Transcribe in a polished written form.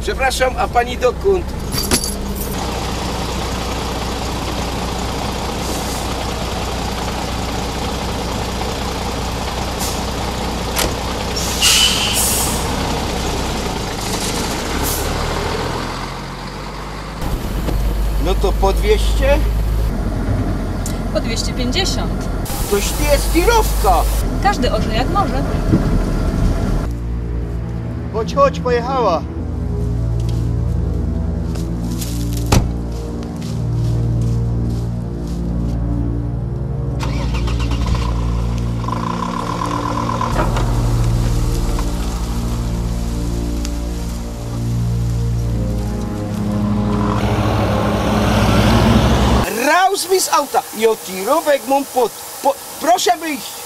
Przepraszam, a pani dokąd? No to po 200? Po 250. Toś nie jest tirowka. Każdy orze jak może. Chodź, chodź, pojechała. Raus mi z auta. Jo tirówek mam proszę wyjść.